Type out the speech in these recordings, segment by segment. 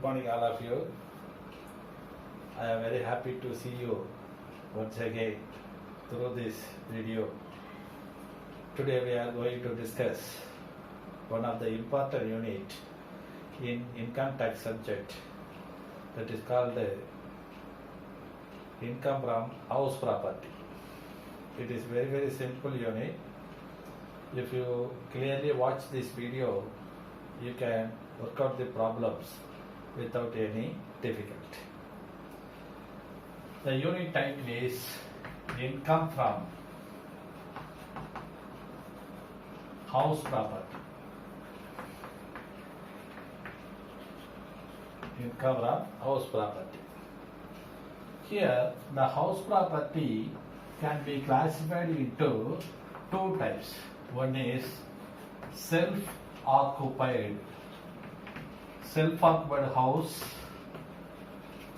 Good morning, all of you. I am very happy to see you once again through this video. Today we are going to discuss one of the important unit in income tax subject, that is called income from house property. It is very simple unit. If you clearly watch this video, you can work out the problems without any difficulty. The unit title is income from house property. Income from house property. Here the house property can be classified into two types. One is self-occupied house,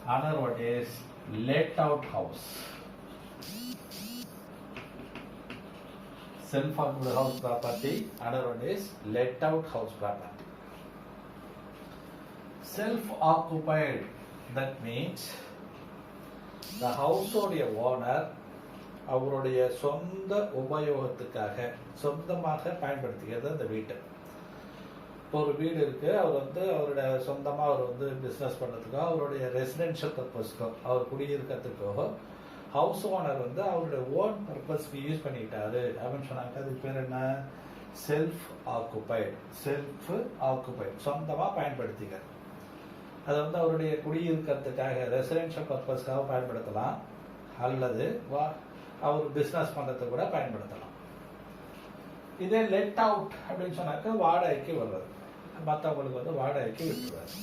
another one is let out house. Self-occupied house property, another one is let out house property. Self-occupied, that means the household owner அவருடைய சொந்த உபயோகத்துக்காக சொந்தமாக பயன்படுத்திக்கிறது அந்த வீட்டை. இப்போ ஒரு வீடு இருக்கு, அவர் அவருடைய சொந்தமாக அவர் பிஸ்னஸ் பண்ணுறதுக்கோ அவருடைய ரெசிடென்ஷியல் பர்பஸ்க்கோ அவர் குடியிருக்கிறதுக்கோ ஹவுஸ் ஓனர் அவருடைய ஓன் பர்பஸ்க்கு யூஸ் பண்ணிக்கிட்டாரு அப்படின்னு சொன்னாங்க. அதுக்கு பேர் என்ன? செல்ஃப் ஆக்குபைட், சொந்தமாக பயன்படுத்திக்கிறது. அது அவருடைய குடியிருக்கிறதுக்காக ரெசிடென்ஷியல் பர்பஸ்க்காக பயன்படுத்தலாம், அல்லது அவர் பிஸ்னஸ் பண்ணுறதுக்கு கூட பயன்படுத்தலாம். இதே லெட் அவுட் அப்படின்னு சொன்னாக்க வாடகைக்கு வர்றது, மற்றவங்களுக்கு வாடகைக்கு விட்டுருவாரு.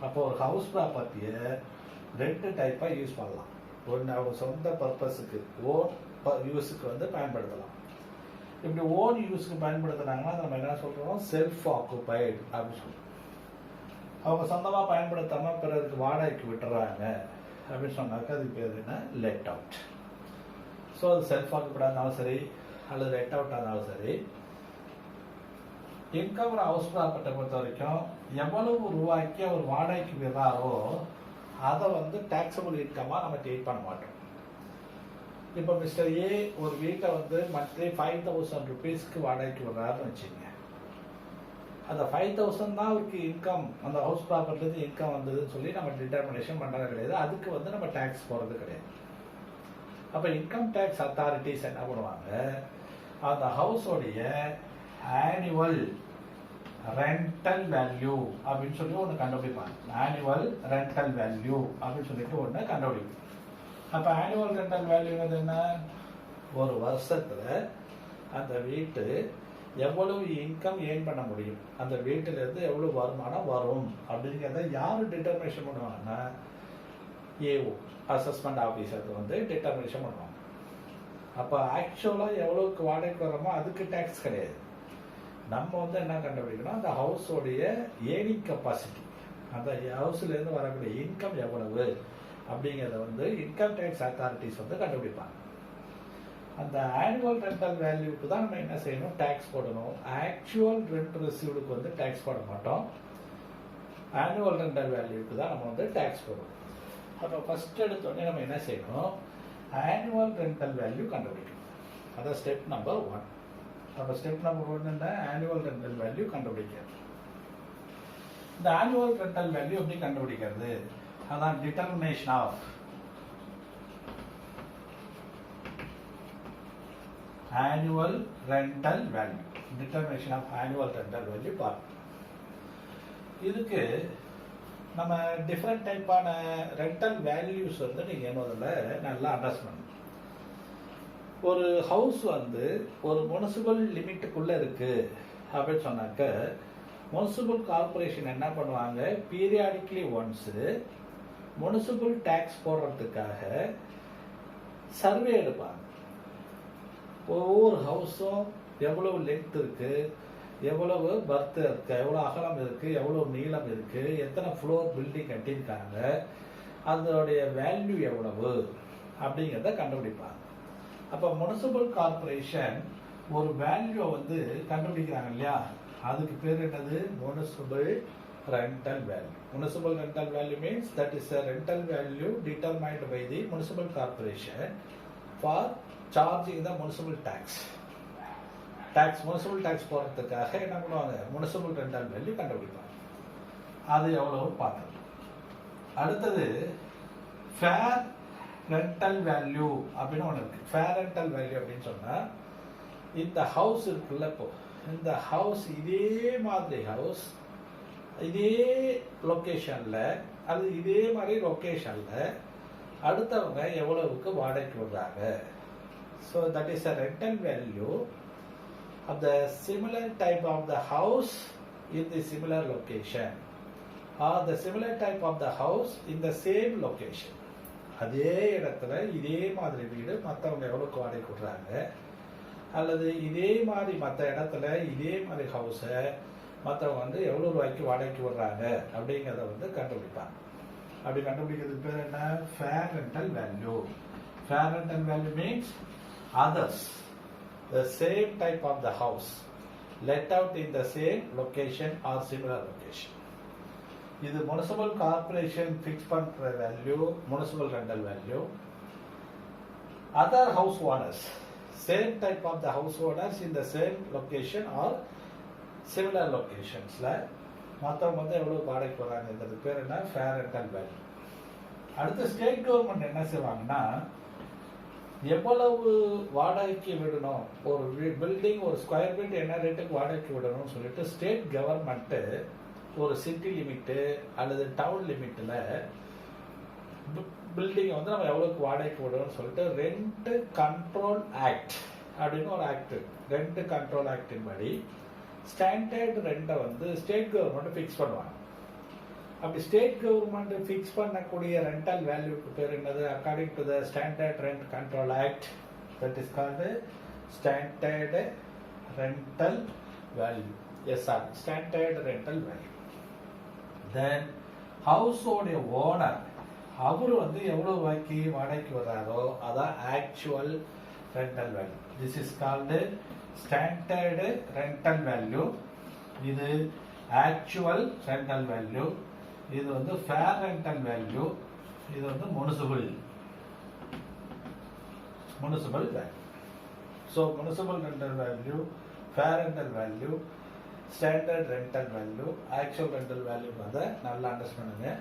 அப்போ ஒரு ஹவுஸ் ப்ராப்பர்ட்டியை ரெண்டு டைப்பாக யூஸ் பண்ணலாம். ஒன்று அவங்க சொந்த பர்பஸுக்கு ஓன் யூஸுக்கு பயன்படுத்தலாம். இப்படி ஓன் யூஸுக்கு பயன்படுத்துனாங்கன்னா நம்ம என்ன சொல்கிறோம்? செல்ஃப் ஆக்குபைடு அப்படின்னு சொல்கிறோம். அவங்க சொந்தமாக பயன்படுத்தாமல் பிறருக்கு வாடகைக்கு விட்டுறாங்க அப்படின்னு சொன்னாக்க அதுக்கு பேர் என்ன? Let out. ஸோ அது செல்ஃப் ஆக்குபைடாக இருந்தாலும் சரி அல்லது லெட் அவுட்டாக இருந்தாலும் சரி, இன்கம் ஹவுஸ் ப்ராப்பர்ட்டியை பொறுத்த வரைக்கும் எவ்வளவு ரூபாய்க்கு அவர் வாடகைக்கு விடுறாரோ அதை டேக்ஸபிள் இன்கமாக நம்ம ட்ரீட் பண்ண மாட்டோம். இப்போ மிஸ்டர் ஏ ஒரு வீட்டை மந்த்லி 5,000 rupeesக்கு வாடகைக்கு விடுறாருன்னு வச்சுக்கோங்க. அந்த 5,000 தான் அவருக்கு இன்கம், அந்த ஹவுஸ் ப்ராப்பர்ட்டிலேருந்து இன்கம் வந்ததுன்னு சொல்லி நம்ம டிட்டர்மினேஷன் பண்ணுறது கிடையாது. அதுக்கு நம்ம டேக்ஸ் போடுறது கிடையாது. அப்போ இன்கம் டேக்ஸ் அத்தாரிட்டிஸ் என்ன பண்ணுவாங்க? அந்த ஹவுஸோடைய ஆனுவல் ரெண்டல் வேல்யூ அப்படின்னு சொல்லி ஒன்று கண்டுபிடிப்பாங்க. ஆனுவல் ரெண்டல் வேல்யூ அப்படின்னு சொல்லிட்டு ஒன்று கண்டுபிடிப்பாங்க. அப்போ ஆனுவல் ரெண்டல் வேல்யூங்கிறது என்ன? ஒரு வருஷத்துல அந்த வீட்டு எவ்வளவு இன்கம் ஏர்ன் பண்ண முடியும், அந்த வீட்டிலேருந்து எவ்வளவு வருமானம் வரும் அப்படிங்கிறத யார் டிட்டர்மினேஷன் பண்ணுவாங்கன்னா ஏஓ, அசஸ்மெண்ட் ஆஃபீஸர் டிட்டர்மினேஷன் பண்ணுவாங்க. அப்போ ஆக்சுவலாக எவ்வளோக்கு வாடகைக்கு வரோமோ அதுக்கு டேக்ஸ் கிடையாது. நம்ம என்ன கண்டுபிடிக்கணும்? அந்த ஹவுஸோடைய ஏர்னிங் கெப்பாசிட்டி, அந்த ஹவுஸ்லேருந்து வரக்கூடிய இன்கம் எவ்வளவு அப்படிங்கிறத இன்கம் டேக்ஸ் அத்தாரிட்டிஸ் கண்டுபிடிப்பாங்க. அந்த ஆனுவல் ரெண்டல் வேல்யூக்கு தான் நம்ம என்ன செய்யணும்? டேக்ஸ் போடணும். ஆக்சுவல் ரெண்ட் ரிசீவ்டுக்கு டேக்ஸ் போட மாட்டோம். ஆனுவல் ரெண்டல் வேல்யூக்கு தான் நம்ம டேக்ஸ் போடணும். அப்போ ஃபர்ஸ்ட் எடுத்தோடனே நம்ம என்ன செய்யணும்? ஆனுவல் ரெண்டல் வேல்யூ கண்டுபிடிக்கணும். அதான் ஸ்டெப் நம்பர் 1. அப்போ ஸ்டெப் நம்பர் 1 என்ன? ஆனுவல் ரெண்டல் வேல்யூ கண்டுபிடிக்கிறது. இந்த ஆனுவல் ரெண்டல் வேல்யூ எப்படி கண்டுபிடிக்கிறது? அதான் determination of annual rental value. Determination of annual rental value பார்ப்போம். இதுக்கு நம்ம டிஃப்ரெண்ட் டைப்பான ரெண்டல் வேல்யூஸ் நீங்க முதல்ல நல்லா அண்டர்ஸ்டாண்ட் பண்ணணும். ஒரு ஹவுஸ் ஒரு முனிசிபல் லிமிட்டுக்குள்ள இருக்கு அப்படின்னு சொன்னாக்க முனிசிபல் கார்பரேஷன் என்ன பண்ணுவாங்க? பீரியாடிக்லி ஒன்ஸ் முனிசிபல் டேக்ஸ் போடுறதுக்காக சர்வே எடுப்பாங்க. ஒவ்வொரு ஹவுஸும் எவ்வளவு லென்த் இருக்கு, எவ்வளவு பர்த் இருக்கு, எவ்வளவு அகலம் இருக்கு, எவ்வளவு நீளம் இருக்கு, எத்தனை ஃப்ளோர் பில்டிங் கட்டியிருக்காங்க, அதோடைய வேல்யூ எவ்வளவு அப்படிங்கிறத கண்டுபிடிப்பாங்க. அப்போ முனிசிபல் கார்பரேஷன் ஒரு வேல்யூ கண்டுபிடிக்கிறாங்க இல்லையா, அதுக்கு பேர் என்னது? Municipal rental value. Municipal rental value means that is a rental value determined by the municipal corporation for charging the municipal tax. Municipal tax போறதுக்காக என்ன பண்ணுவாங்க, municipal rental value கண்டுபிடிப்பாங்க. அது எவ்வளவு பார்த்தோம். அடுத்தது fair rental value அப்படின்னு ஒன்று இருக்கு. fair rental value அப்படின்னு சொன்னா இந்த ஹவுஸ் இருக்குல்ல, இப்போ இந்த ஹவுஸ் இதே மாதிரி ஹவுஸ் இதே லொக்கேஷன்ல அது இதே மாதிரி லொக்கேஷன்ல அடுத்தவங்க எவ்வளவுக்கு வாடகைக்கு விடுறாங்க. So that is a rental value of the similar type of the house in the similar location or the similar type of the house in the same location. அதே இடத்துல இதே மாதிரி வீடு மற்றவங்க எவ்வளோக்கு வாடகை விடுறாங்க, அல்லது இதே மாதிரி மற்ற இடத்துல இதே மாதிரி ஹவுஸை மற்றவங்க வந்து எவ்வளோ ரூபாய்க்கு வாடகைக்கு விடுறாங்க அப்படிங்கிறத வந்து கண்டுபிடிப்பாங்க. அப்படி கண்டுபிடிக்கிறதுக்கு பேர் என்ன, fair rental value. Fair rental value means others the same type of the house let out in the same location or similar location. இது municipal corporation fix பண்ற value municipal rental value. Other house owners, same type of the house owners in the same location or similar locationsல மொத்தம் வந்து எவ்வளவு வாடகைக்கு வராங்கிறது பேர் என்ன, fair rental value. அடுத்து state government என்ன செய்வாங்கன்னா, எவ்வளவு வாடகைக்கு விடணும், ஒரு பில்டிங் ஒரு ஸ்கொயர் ஃபீட் என்ன ரேட்டுக்கு வாடகைக்கு விடணும்னு சொல்லிட்டு ஸ்டேட் கவர்மெண்ட்டு ஒரு சிட்டி லிமிட்டு அல்லது டவுன் லிமிட்டில் பில்டிங்கை வந்து நம்ம எவ்வளோக்கு வாடகைக்கு விடணும்னு சொல்லிட்டு ரெண்ட் கண்ட்ரோல் ஆக்ட் அப்படின்னு ஒரு ஆக்ட், ரெண்ட் கண்ட்ரோல் ஆக்டின் படி ஸ்டாண்டர்ட் ரெண்டை வந்து ஸ்டேட் கவர்மெண்ட் ஃபிக்ஸ் பண்ணுவாங்க. அப்படி ஸ்டேட் கவர்மெண்ட் ஃபிக்ஸ் பண்ணக்கூடிய ரெண்டல் வேல்யூக்கு பேர் என்னது, according to the standard rent control act, that is called standard rental value. SR standard rental value. Then ஹவுஸோடைய ஓனர் அவர் வந்து எவ்வளவு ரூபாய்க்கு வாடகைக்கு வர்றாரோ அதான் actual rental value. This is called standard rental value. இது ஆக்சுவல் ரெண்டல் வேல்யூ. இது வந்து ஃபேர் ரெண்டல் வேல்யூ. இது வந்து municipal value. So municipal rental value, fair rental value, standard rental value, actual rental value அதை நல்லா அண்டர்ஸ்டாண்ட் பண்ணுங்க.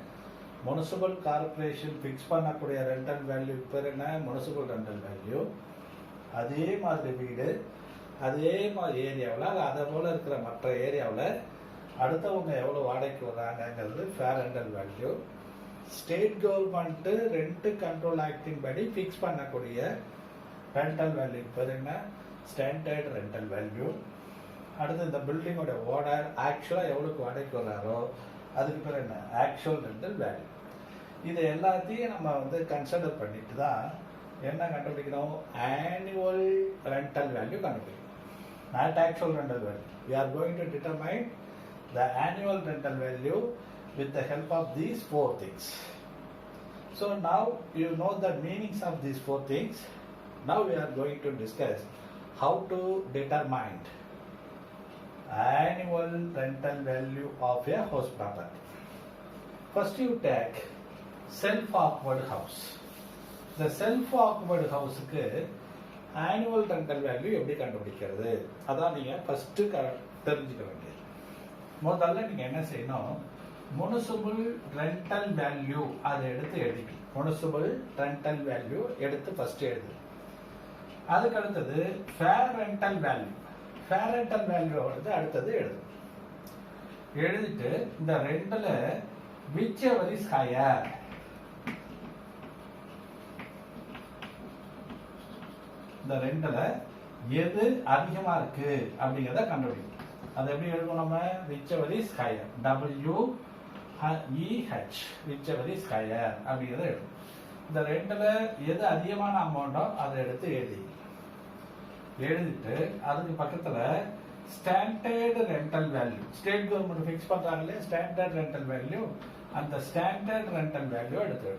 Municipal corporation fix பண்ணக்கூடிய rental value பேர் என்ன, முனிசிபல் ரெண்டல் வேல்யூ. அதே மாதிரி வீடு அதே மாதிரி ஏரியாவில் அதை போல இருக்கிற மற்ற ஏரியாவில் அடுத்தவங்க எவ்வளோ வாடகைக்கு வர்றாங்கிறது fair rental value. State government rent control ஆக்டின் படி ஃபிக்ஸ் பண்ணக்கூடிய ரெண்டல் வேல்யூ பேர் என்ன, ஸ்டாண்டர்ட் ரெண்டல் வேல்யூ. அடுத்து இந்த பில்டிங்கோட ஓனர் ஆக்சுவலாக எவ்வளோக்கு வாடகைக்கு வர்றாரோ அதுக்கு பேர் என்ன, ஆக்சுவல் ரெண்டல் வேல்யூ. இது எல்லாத்தையும் நம்ம வந்து கன்சிடர் பண்ணிட்டு தான் என்ன கண்டுபிடிக்கணும், ஆனுவல் ரெண்டல் வேல்யூ கண்டுபிடிக்கணும், not actual rental value. We are going to determine the annual rental value with the help of these four things. So now you know the meanings of these four things. Now we are going to discuss how to determine annual rental value of a house property. First you take self-occupied house. The self-occupied house க்கு annual rental value எப்படி கண்டுபிடிக்கிறது, அதான் நீங்க first தெரிஞ்சுக்க வேண்டியது. முதல்ல நீங்க என்ன செய்யணும், முனிசிபல் ரெண்டல் வேல்யூ அதை எடுத்து எழுதிக்கணும். முனிசிபல் ரெண்டல் வேல்யூ எடுத்து ஃபர்ஸ்ட் எழுது. அதுக்கு அடுத்தது fair rental value, fair rental value வந்து அடுத்தது எழுது. எழுதிட்டு இந்த ரெண்டுல which ever is higher, இந்த ரெண்டுல எது அதிகமா இருக்கு அப்படிங்கிறத கண்டுபிடிக்கும். அது எப்படி எழுதுவோம் நம்ம, whichever is higher, WEH, whichever is higher அப்படிங்கிறத எழுதும். இந்த ரெண்டுல எது அதிகமான அமௌண்டோ அதை எடுத்து எழுதிட்டு அதுக்கு பக்கத்துல standard rental value, state government fix பண்றாங்களே ஸ்டாண்டர்ட் ரெண்டல் வேல்யூ, அந்த ஸ்டாண்டர்ட் ரெண்டல் வேல்யூ எடுத்து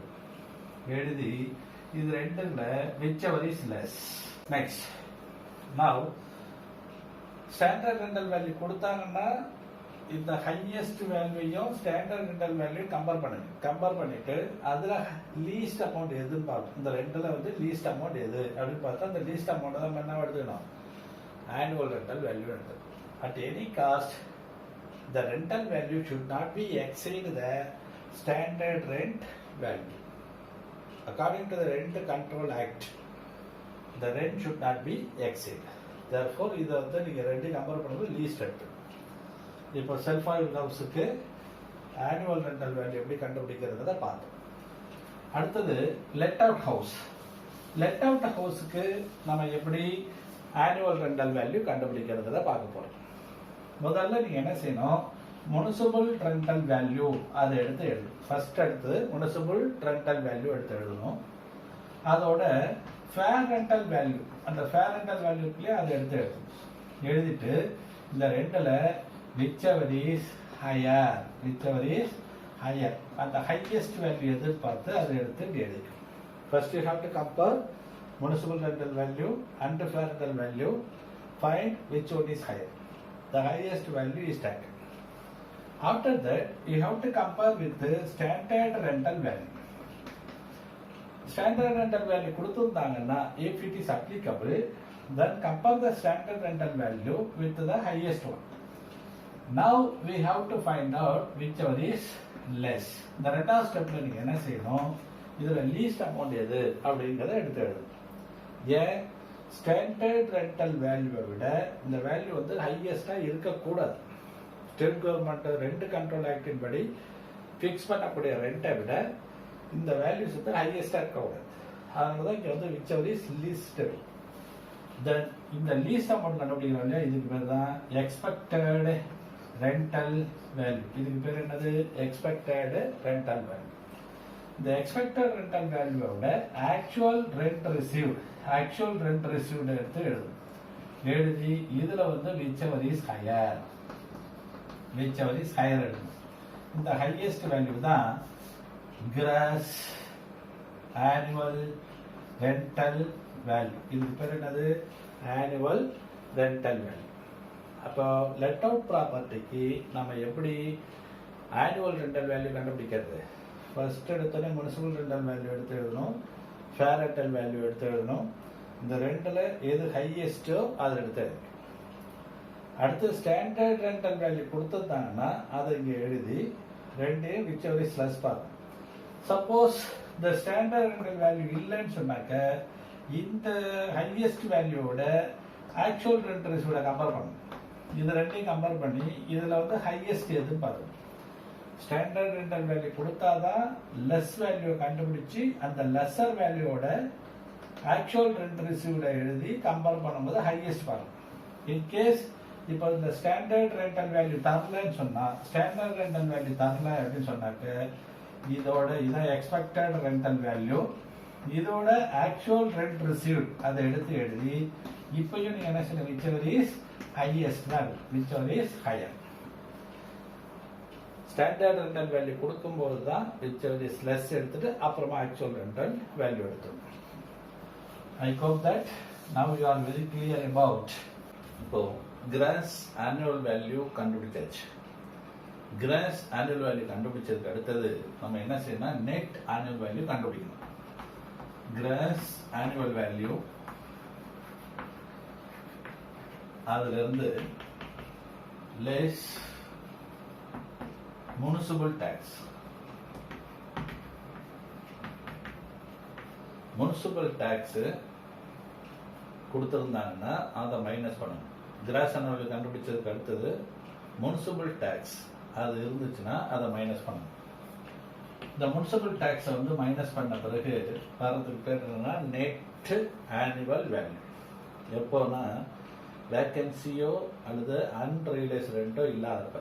எழுதி இது ரெண்டுல whichever is less. Next, now standard rental value கொடுத்தாங்கன்னா இந்த ஹையஸ்ட் வேல்யூயும் ஸ்டாண்டர்ட் ரெண்டல் வேல்யூ கம்பேர் பண்ணுங்க. கம்பேர் பண்ணிட்டு அதுல லீஸ்ட் அமௌண்ட் எதுன்னு பார்க்கணும். இந்த ரெண்டுல வந்து லீஸ்ட் அமௌண்ட் எது அப்படின்னு பார்த்தா அந்த லீஸ்ட் அமௌண்ட் தான் என்ன எடுத்துக்கணும், ஆனுவல் ரெண்டல் வேல்யூ எடுத்துக்கணும். At any cost the rental value should not be exceed the standard rent value. According to the Rent Control Act, the rent should not be exceed. Therefore, இதை வந்து நீங்க ரெண்டு compare பண்ணும்போது least எடுத்து. இப்போ self ஆயில் ஹவுஸுக்கு ஆனுவல் ரெண்டல் வேல்யூ எப்படி கண்டுபிடிக்கிறத பார்த்தோம். அடுத்தது let out house. Let out ஹவுஸுக்கு நம்ம எப்படி ஆனுவல் ரெண்டல் வேல்யூ கண்டுபிடிக்கிறத பார்க்க போறோம். முதல்ல நீங்க என்ன செய்யணும், முனிசிபல் ரெண்டல் வேல்யூ அதை எடுத்து எழுதணும். ஃபர்ஸ்ட் எடுத்து முனிசிபல் ரெண்டல் வேல்யூ எடுத்து எழுதணும். அதோட ஃபேர் ரெண்டல் வேல்யூ, அந்த ஃபேர் ரெண்டல் வேல்யூக்குள்ளே அதை எடுத்து எழுதணும். எழுதிட்டு இந்த ரெண்டுல whichever is higher, அந்த ஹையஸ்ட் வேல்யூ எதிர்பார்த்து அதை எடுத்து எழுதிக்கணும். First you have to compare municipal rental value and fair rental value. Find which one is higher. The highest value is taken. After that, you have to compare with the standard rental value. Standard rental value கொடுத்திருந்தாங்கன்னா, if it is applicable, then compare the standard rental value with the highest one. Now we have to find out whichever is less. இந்த ரெண்டாவது ஸ்டெப்ல நீங்க என்ன செய்யணும், இதுல least amount எது அப்படிங்கறத எடுத்து எழுதணும். ஏன் ஸ்டாண்டர்ட் ரெண்டல் வேல்யூவை விட இந்த வேல்யூ வந்து ஹையஸ்டா இருக்கக்கூடாது. ஸ்டேட் கவர்மெண்ட் ரெண்ட் கண்ட்ரோல் ஆக்டின் படி ஃபிக்ஸ் பண்ணக்கூடிய ரெண்டை விட இந்த வேல்யூஸ் வந்து ஹையஸ்டா இருக்கக்கூடாது. அதனால தான் இங்க வந்து whichever is least. தென் இந்த லீஸ்ட் அமௌண்ட் கண்டுபிடிக்கிறோம் இல்லையா, இதுக்கு பேர் தான் எக்ஸ்பெக்டட் ரெண்டல் வேல்யூ. இதுக்கு பேர் என்னது, எக்ஸ்பெக்டட் ரெண்டல் வேல்யூ. இந்த எக்ஸ்பெக்டட் ரெண்டல் வேல்யூவோட ஆக்சுவல் ரெண்ட் ரிசீவ்ட் எடுத்து எழுதும். எழுதி இதுல வந்து whichever is higher எழுதும். இந்த ஹையஸ்ட் வேல்யூ தான் கிராஸ் ஆனுவல் ரெண்டல் வேல்யூ. இதுக்கு பேர் என்னது, ஆனுவல் ரெண்டல் வேல்யூ. அப்போ லெட் அவுட் ப்ராப்பர்ட்டிக்கு நம்ம எப்படி ஆனுவல் ரெண்டல் வேல்யூ கண்டுபிடிக்கிறது, ஃபர்ஸ்ட் எடுத்தோடனே முனிசிபல் ரெண்டல் வேல்யூ எடுத்து எழுதணும், ஃபேர் ரெண்டல் வேல்யூ எடுத்து எழுதணும். இந்த ரெண்டுல எது ஹையஸ்டோ அதை எடுத்து எழுதணும். அடுத்து ஸ்டாண்டர்ட் ரெண்டல் வேல்யூ கொடுத்துருந்தாங்கன்னா அதை இங்க எழுதி ரெண்டையும் whichever is less பார்க்கணும். சப்போஸ் இந்த ஸ்டாண்டர்ட் ரெண்டல் வேல்யூ இல்லைன்னு சொன்னாக்க இந்த ஹையஸ்ட் வேல்யூவோட ஆக்சுவல் ரெண்ட் ரிசீவ்ட கம்பேர் பண்ணணும். இது ரெண்டையும் கம்பேர் பண்ணி இதுல வந்து ஹையஸ்ட் எதுன்னு பார்க்கணும். ஸ்டாண்டர்ட் ரெண்டல் வேல்யூ கொடுத்தாதான் லெஸ் வேல்யூ கண்டுபிடிச்சு அந்த லெஸர் வேல்யூவோட ஆக்சுவல் ரெண்ட் ரிசீவ்ட எழுதி கம்பேர் பண்ணும்போது ஹையஸ்ட் வரும். இன்கேஸ் இப்போ இந்த ஸ்டாண்டர்ட் ரெண்டல் வேல்யூ தரலன்னு சொன்னா, ஸ்டாண்டர்ட் ரெண்டல் வேல்யூ தரல அப்படின்னு சொன்னாக்க இதோட இதான் எக்ஸ்பெக்டட் ரெண்டல் வேல்யூ, இதோட ஆக்சுவல் ரெண்ட் ரிசீவ்ட் அதை எடுத்து எழுதி இப்பயும் நீங்க என்ன செய்யணும், whichever is highest தான், whichever is higher. Standard rental value கொடுக்கும்போது தான் whichever is less எடுத்துட்டு அப்புறமா ஆக்சுவல் ரெண்டல் வேல்யூ எடுத்துக்கணும். I hope that now you are very clear about. இப்போ கிராஸ் ஆனுவல் வேல்யூ கண்டுபிடிச்சாச்சு. கிராஸ் ஆனுவல் வேல்யூ கண்டுபிடிச்சதுக்கு அடுத்தது நம்ம என்ன செய்யணும், நெட் ஆனுவல் வேல்யூ கண்டுபிடிக்கணும். கிராஸ் ஆனுவல் வேல்யூ அதுல இருந்து less municipal tax. Municipal tax கொடுத்திருந்தாங்கன்னா அதை மைனஸ் பண்ணணும். கிராஸ் ஆனுவல் கண்டுபிடிச்சதுக்கு அடுத்தது முனிசிபல் டாக்ஸ் அது இருந்துச்சுன்னா அதை மைனஸ் பண்ணணும். இந்த முனிசிபல் டாக்ஸை வந்து மைனஸ் பண்ண பிறகு வரதுக்கு பேர் என்னன்னா நெட் ஆனுவல் வேல்யூ. எப்போனா வேக்கன்சியோ அல்லது அன்ரியலைஸ் ரெண்டோ இல்லாதப்ப,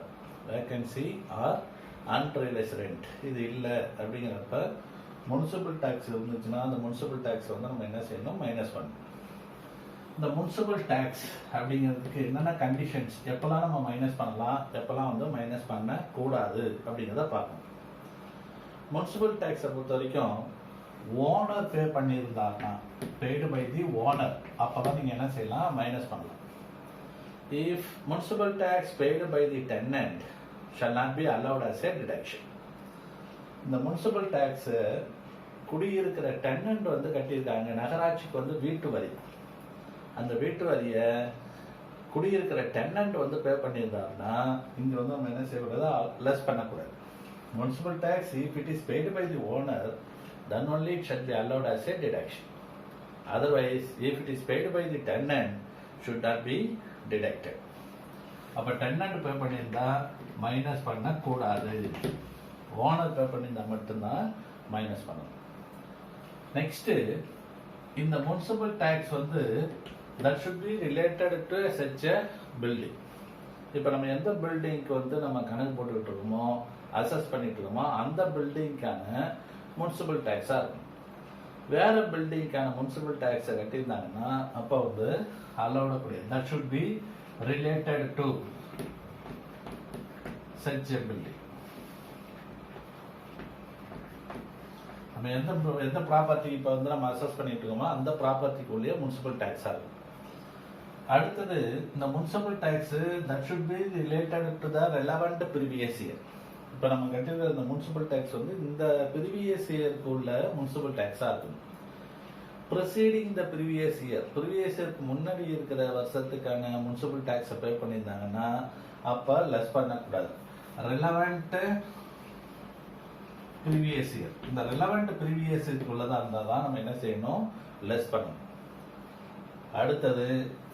வேக்கன்சி ஆர் அன்ரியலைஸ் ரெண்ட் இது இல்லை அப்படிங்கிறப்ப முனிசிபல் டாக்ஸ் இருந்துச்சுன்னா அந்த முனிசிபல் டாக்ஸ் வந்து நம்ம என்ன செய்யணும், மைனஸ் பண்ணணும். இந்த முனிசிபல் டாக்ஸ் அப்படிங்கிறதுக்கு என்னென்ன கண்டிஷன்ஸ், எப்பெல்லாம் நம்ம மைனஸ் பண்ணலாம், எப்பெல்லாம் வந்து மைனஸ் பண்ண கூடாது அப்படிங்கிறத பார்க்கணும். முனிசிபல் டாக்ஸை பொறுத்த வரைக்கும் ஓனர் பே பண்ணியிருந்தாருன்னா, பெய்டு பை தி ஓனர், அப்பதான் நீங்க என்ன செய்யலாம், மைனஸ் பண்ணலாம். If municipal tax paid by the tenant shall not be allowed as a deduction. இந்த முனிசிபல் டேக்ஸ் குடியிருக்கிற டெனன்ட் வந்து கட்டியிருக்காங்க, நகராட்சிக்கு வந்து வீட்டு வரி. அந்த வீட்டு வரியை குடியிருக்கிற டெனன்ட் வந்து பே பண்ணியிருந்தாருன்னா இங்க வந்து நம்ம என்ன செய்யக்கூடாது, லெஸ் பண்ணக்கூடாது. Municipal tax if it is paid by the owner then only it shall be allowed as a deduction. Otherwise if it is paid by the tenant should not be deducted. அப்ப tenant பே பண்ணியிருந்தா minus பண்ணக்கூடாது, owner pay பண்ணியிருந்தா மட்டும்தான் minus பண்ணணும். Next, இந்த municipal tax வந்து that should be related to such a building. இப்போ நம்ம எந்த பில்டிங்க்கு வந்து நம்ம கணக்கு போட்டுக்கிட்டு இருக்கோமோ, அசஸ் பண்ணிட்டு இருக்கோமோ, அந்த பில்டிங்கான முனிசிபல் டேக்ஸா இருக்கும். வேற பில்டிங்கான முனிசிபல் டேக்ஸை கட்டியிருந்தாங்கன்னா அப்போ வந்து அலோட கூடியது. that should be related to such a building. நம்ம எந்த ப்ராப்பர்ட்டி இப்போ வந்து நம்ம அசஸ் பண்ணிட்டு இருக்கோமோ அந்த ப்ராப்பர்ட்டிக்குள்ளேயே முனிசிபல் டேக்ஸா இருக்கும். அடுத்தது, இந்த municipal tax that should be related to the relevant previous year. இப்போ நம்ம கட்டிருக்கிற இந்த முனிசிபல் டேக்ஸ் வந்து இந்த ப்ரீவியஸ் இயருக்கு உள்ள முனிசிபல் டேக்ஸா இருக்கும். ப்ரொசீடிங் த ப்ரீவியஸ் இயருக்கு முன்னாடி இருக்கிற வருஷத்துக்கான முனிசிபல் டேக்ஸை பே பண்ணியிருந்தாங்கன்னா அப்போ லெஸ் பண்ணக்கூடாது. ரெலவெண்ட் ப்ரீவியஸ் இயர், இந்த ரெலவெண்ட் ப்ரீவியஸ் இயருக்குள்ளதான் இருந்தால் தான் நம்ம என்ன செய்யணும், லெஸ் பண்ணணும். அடுத்தது,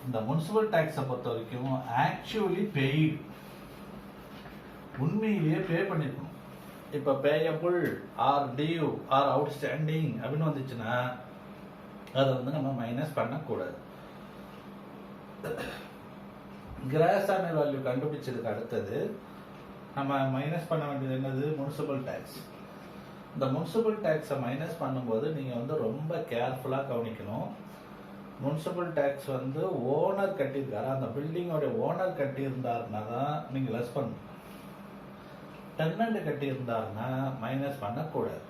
இந்த முனிசிபல் டேக்ஸை பொறுத்த வரைக்கும் ஆக்சுவலி பெய்டு, உண்மையிலேயே பே பண்ணிருக்கணும். இப்ப payable or due or outstanding அப்படின்னு வந்துச்சுன்னா அதை வந்து நம்ம மைனஸ் பண்ணக்கூடாது. கிராஸ் ஆனுவல் வேல்யூ கண்டுபிடிச்சதுக்கு அடுத்தது நம்ம மைனஸ் பண்ண வேண்டியது என்னது, முனிசிபல் டேக்ஸ். இந்த முனிசிபல் டேக்ஸை மைனஸ் பண்ணும்போது நீங்க வந்து ரொம்ப கேர்ஃபுல்லா கவனிக்கணும். முனிசிபல் டேக்ஸ் வந்து ஓனர் கட்டியிருக்காரு, அந்த பில்டிங்கோட ஓனர் கட்டியிருந்தாருன்னா தான் நீங்க லெஸ் பண்ணணும். டெனன்ட் கட்டியிருந்தாருன்னா மைனஸ் பண்ணக்கூடாது.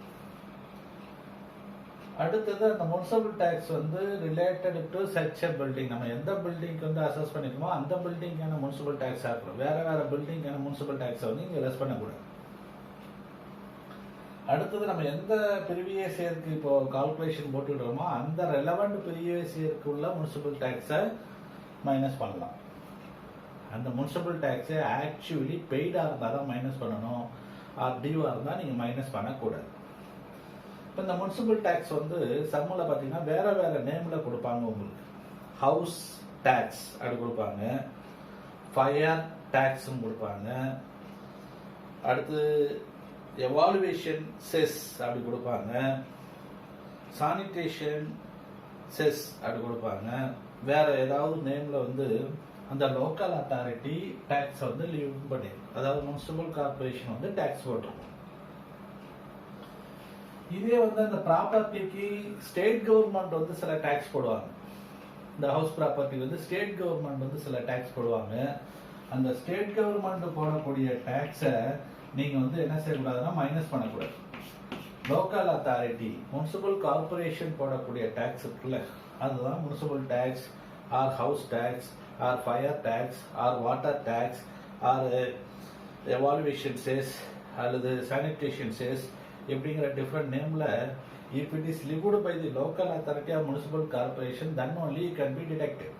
அடுத்தது, அந்த முனிசிபல் டேக்ஸ் வந்து related to such a building. நம்ம எந்த பில்டிங்க்கு வந்து அசஸ் பண்ணிக்கோமோ அந்த பில்டிங்கான முனிசிபல் டேக்ஸ் ஆகணும். வேற பில்டிங்கான முனிசிபல் டேக்ஸை வந்து இங்க லெஸ் பண்ணக்கூடாது. அடுத்தது, நம்ம எந்த ப்ரீவியஸ் இயருக்கு இப்போ கால்குலேஷன் போட்டுக்கிறோமோ அந்த ரெலவெண்ட் ப்ரீவியஸ் இயருக்கு உள்ள முனிசிபல் டேக்ஸை மைனஸ் பண்ணலாம். அந்த முனிசிபல் டேக்ஸை ஆக்சுவலி பெய்டா இருந்தால் தான் மைனஸ் பண்ணணும், ஆர் டியூவா இருந்தால் நீங்கள் மைனஸ் பண்ணக்கூடாது. இப்போ இந்த முனிசிபல் டேக்ஸ் வந்து சம்மில் பார்த்தீங்கன்னா வேற நேமில் கொடுப்பாங்க. உங்களுக்கு ஹவுஸ் டேக்ஸ் அப்படி கொடுப்பாங்க, ஃபயர் டேக்ஸும் கொடுப்பாங்க, அடுத்து எவாலுவேஷன் செஸ் அப்படி கொடுப்பாங்க, சானிடேஷன் செஸ் அப்படி கொடுப்பாங்க. வேற ஏதாவது நேம்ல வந்து அந்த லோக்கல் அத்தாரிட்டி டாக்ஸ் வந்து லீவ் பண்ணிடும். அதாவது முனிசிபல் கார்பரேஷன் வந்து டாக்ஸ் போட்டிருக்கும். இதே வந்து அந்த ப்ராப்பர்ட்டிக்கு ஸ்டேட் கவர்மெண்ட் வந்து சில டாக்ஸ் போடுவாங்க. இந்த ஹவுஸ் ப்ராப்பர்ட்டி வந்து ஸ்டேட் கவர்மெண்ட் வந்து சில டாக்ஸ் போடுவாங்க. அந்த ஸ்டேட் கவர்மெண்ட் போடக்கூடிய டாக்ஸை நீங்க வந்து என்ன செய்யக்கூடாதுன்னா மைனஸ் பண்ணக்கூடாது. லோக்கல் அத்தாரிட்டி முனிசிபல் கார்பரேஷன் போடக்கூடிய டாக்ஸ் இருக்குல்ல, அதுதான் municipal tax or house tax or fire tax or water tax or evaluation cess அல்லது சானிடேஷன் செஸ் எப்படிங்கிற டிஃப்ரெண்ட் நேம்ல if it is levied by the local authority or municipal corporation then only it can be deducted.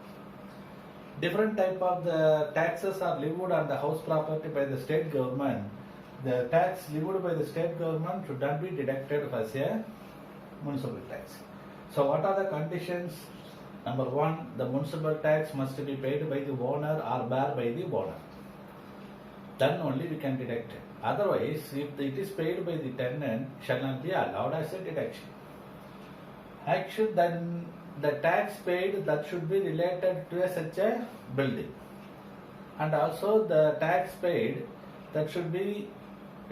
Different type of the taxes are levied on the house property by the state government. The tax levied by the state government should not be deducted as a municipal tax. So what are the conditions? Number one, the municipal tax must be paid by the owner or bear by the owner. Then only we can deduct it. Otherwise, if it is paid by the tenant, shall not be allowed as a deduction. Actually, then the tax paid that should be related to such a building, and also the tax paid that should be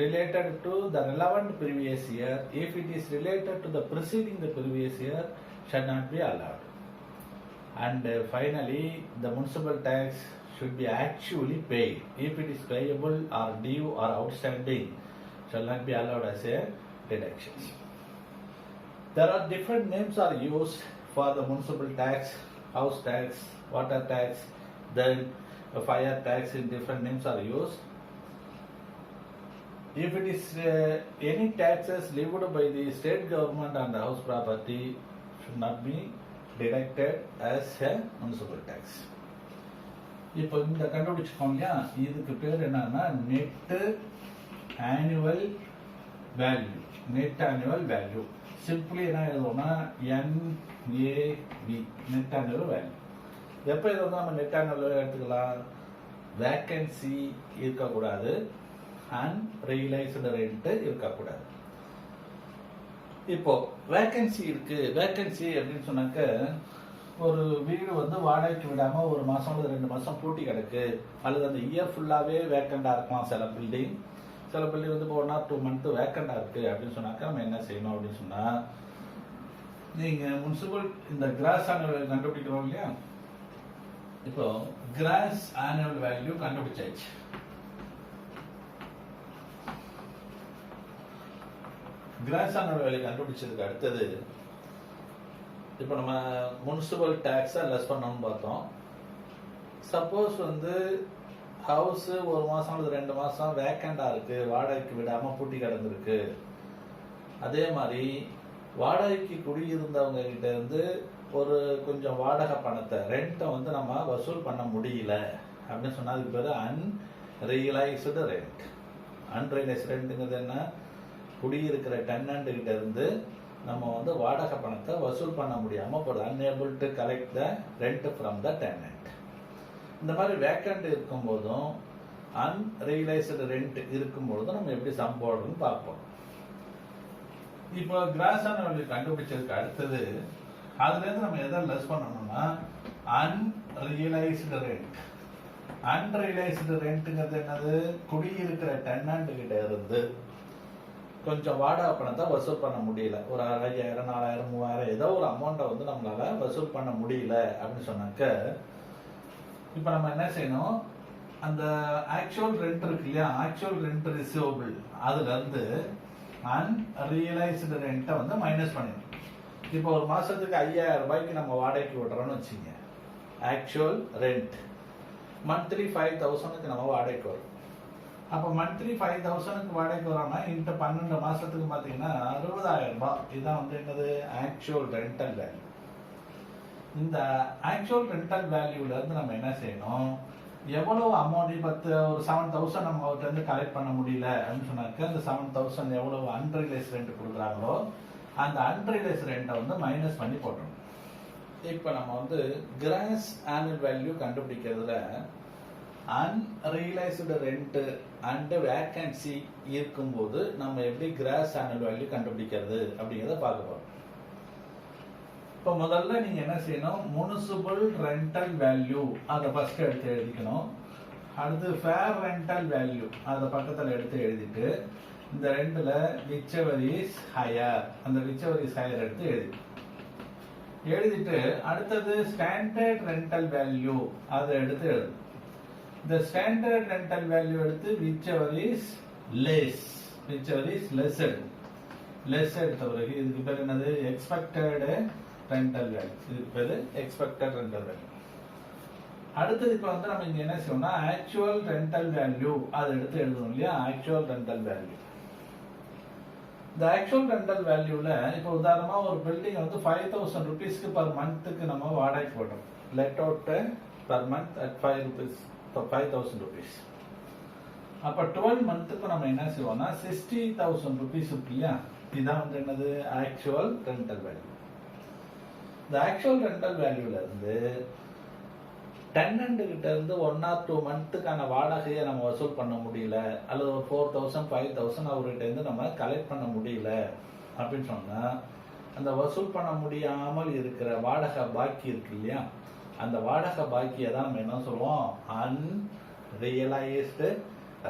related to the relevant previous year. If it is related to the preceding the previous year, shall not be allowed. And finally, the municipal tax should be actually paid. If it is payable or due or outstanding, shall not be allowed as a deduction. There are different names are used for the municipal tax, house tax, water tax, then fire tax in different names are used. if it is any taxes levied by the state government on the house property should not be deducted as a municipal tax. இப்போ இந்த கண்டுபிடிச்சிக்கோங்க இல்லையா, இதுக்கு பேர் என்னன்னா net annual value. Net annual value simply என்ன எழுதுவோம்னா NAV, net annual value. எப்போ இதை வந்து நம்ம நெட் ஆனுவல் எடுத்துக்கலாம்? வேக்கன்சி இருக்கக்கூடாது, அன்ரியலைஸ்டு ரெண்ட் இருக்கக்கூடாது. இப்போ வேக்கன்சி இருக்கு. வேக்கன்சி அப்படின்னு சொன்னாக்க ஒரு வீடு வந்து வாடகைக்கு விடாம ஒரு மாசம் அல்லது 2 மாசம் பூட்டி கிடக்கு, அல்லது அந்த இயர் ஃபுல்லாவே வேக்கண்டா இருக்கலாம். சில பில்டிங் வந்து இப்போ 1 or 2 month வேக்கண்டா இருக்கு அப்படின்னு சொன்னாக்க நம்ம என்ன செய்யணும் அப்படின்னு சொன்னா, நீங்க முனிசிபல் இந்த கிராஸ் ஆனுவல் கண்டுபிடிக்கிறோம் இல்லையா, இப்போ கிராஸ் ஆனுவல் வேல்யூ கண்டுபிடிச்சாச்சு. கிராஸ் ஆனுவல் வேல்யூ கண்டுபிடிச்சதுக்கு அடுத்தது இப்போ நம்ம முனிசிபல் டேக்ஸை லெஸ் பண்ணணும்னு பார்த்தோம். சப்போஸ் வந்து ஹவுஸ் 1 மாசம் அல்லது 2 மாசம் வேக்கண்டா இருக்கு, வாடகைக்கு விடாம பூட்டி கிடந்திருக்கு. அதே மாதிரி வாடகைக்கு குடியிருந்தவங்க கிட்ட இருந்து ஒரு கொஞ்சம் வாடகை பணத்தை ரெண்ட்டை வந்து நம்ம வசூல் பண்ண முடியல அப்படின்னு சொன்னா அதுக்கு பேர் அன்ரியலைஸ்டு ரெண்ட். அன்ரியலைஸ்டு ரெண்ட்டுங்கிறது என்ன? குடியிருக்கிற டெனண்ட் கிட்ட இருந்து நம்ம வந்து வாடகை பணத்தை வசூல் பண்ண முடியாம போடுது. Unable to collect the rent from the tenant. இந்த மாதிரி வேக்கண்ட் இருக்கும் போதும் அன்ரியலைஸ்டு ரெண்ட் இருக்கும் பொழுதும் நம்ம எப்படி சம் போடுறோம்னு பார்ப்போம். இப்போ கிராஸ் ஆனுவல் கண்டுபிடிச்சதுக்கு அடுத்தது அதுல இருந்து நம்ம எதை லெஸ் பண்ணணும்னா அன்ரியலைஸ்டு ரெண்ட். அன்ரியலைஸ்டு ரெண்ட்ங்கிறது என்னது? குடியிருக்கிற டெனண்ட் கிட்ட இருந்து கொஞ்சம் வாடகை பணத்தை வசூல் பண்ண முடியல, ஒரு 5000, 4000, 3000 ஏதோ ஒரு அமௌண்ட்டை வந்து நம்மளால வசூல் பண்ண முடியல அப்படின்னு சொன்னாக்க இப்போ நம்ம என்ன செய்யணும்? அந்த ஆக்சுவல் ரெண்ட் இருக்கு இல்லையா, ஆக்சுவல் ரெண்ட் ரிசீவபிள் அதுல இருந்து அன்ரியலைஸ்டு ரெண்ட்டை வந்து மைனஸ் பண்ணிடணும். இப்போ ஒரு மாசத்துக்கு 5000 ரூபாய்க்கு நம்ம வாடகைக்கு விடுறோம்னு வச்சுங்க. ஆக்சுவல் ரெண்ட் மந்த்லி 5000க்கு நம்ம வாடகைக்கு வரும். அப்போ மந்த்லி 5000க்கு வாடகைக்கு வரோம்னா இந்த 12 மாசத்துக்கு பார்த்தீங்கன்னா 60000 ரூபாய். இதுதான் வந்து என்னது? Actual rental value. இந்த ஆக்சுவல் ரெண்டல் வேல்யூல இருந்து நம்ம என்ன செய்யணும்? எவ்வளவு அமௌண்ட் இப்போ ஒரு 7000 நம்ம அவர்கிட்ட இருந்து கலெக்ட் பண்ண முடியல அப்படின்னு சொன்னாக்க அந்த 7000 எவ்வளவு அன்ரியலைஸ் ரெண்ட் கொடுக்குறாங்களோ அந்த அன்ரியலைஸ் ரெண்ட்டை வந்து மைனஸ் பண்ணி போட்டணும். இப்போ நம்ம வந்து கிராஸ் ஆனுவல் வேல்யூ கண்டுபிடிக்கிறதுல அன்ரியலைஸ்டு ரெண்ட் அண்ட் வேக்கன்சி இருக்கும்போது நம்ம எப்படி கிராஸ் ஆனுவல் வேல்யூ கண்டுபிடிக்கிறது அப்படிங்கிறத பார்க்க போறோம். இப்போ முதல்ல நீங்க என்ன செய்யணும்? முனிசிபல் ரெண்டல் வேல்யூ அதை ஃபர்ஸ்ட் எடுத்து எழுதிக்கணும். அடுத்து ஃபேர் ரெண்டல் வேல்யூ அதை பக்கத்தில் எடுத்து எழுதிட்டு இந்த ரெண்டுல விச்செவர் இஸ் ஹையர், அந்த விச்செவர் இஸ் ஹையர் எடுத்து எழுதிட்டு அடுத்தது ஸ்டாண்டர்ட் ரெண்டல் வேல்யூ அதை எடுத்து எழுது. இந்த ஸ்டாண்டர்ட் ரெண்டல் வேல்யூ எடுத்து whichever is less, whichever is lesser எடுத்த பிறகு இதுக்கு பேர் என்னது? Expected rental value. இதுக்கு பேர் எக்ஸ்பெக்டட் ரெண்டல் வேல்யூ. அடுத்தது இப்போ வந்து நம்ம இங்க என்ன செய்யணும்னா ஆக்சுவல் ரெண்டல் வேல்யூ அதை எடுத்து எழுதணும் இல்லையா, ஆக்சுவல் ரெண்டல் வேல்யூ. இந்த ஆக்சுவல் ரெண்டல் வேல்யூல இப்போ உதாரணமா ஒரு பில்டிங் வந்து 5000 rupeesக்கு பர் மந்த்துக்கு நம்ம வாடகை போடுறோம். Let out per month at 5 rupees, 5000 rupees. அப்ப 12 மந்த்துக்கு நம்ம என்ன செய்வோம்னா 60,000 rupees இல்லையா, இதுதான் வந்து என்னது? Actual rental value. இந்த ஆக்சுவல் ரெண்டல் வேல்யூல இருந்து டெனண்ட் கிட்ட இருந்து 1 or 2 மந்த்துக்கான வாடகையை நம்ம வசூல் பண்ண முடியல, அல்லது ஒரு 4000, 5000 அவர்கிட்ட இருந்து நம்ம கலெக்ட் பண்ண முடியல அப்படின்னு சொன்னா அந்த வசூல் பண்ண முடியாமல் இருக்கிற வாடகை பாக்கி இருக்கு இல்லையா, அந்த வாடகை பாக்கியை தான் நம்ம என்ன சொல்லுவோம்? Unrealised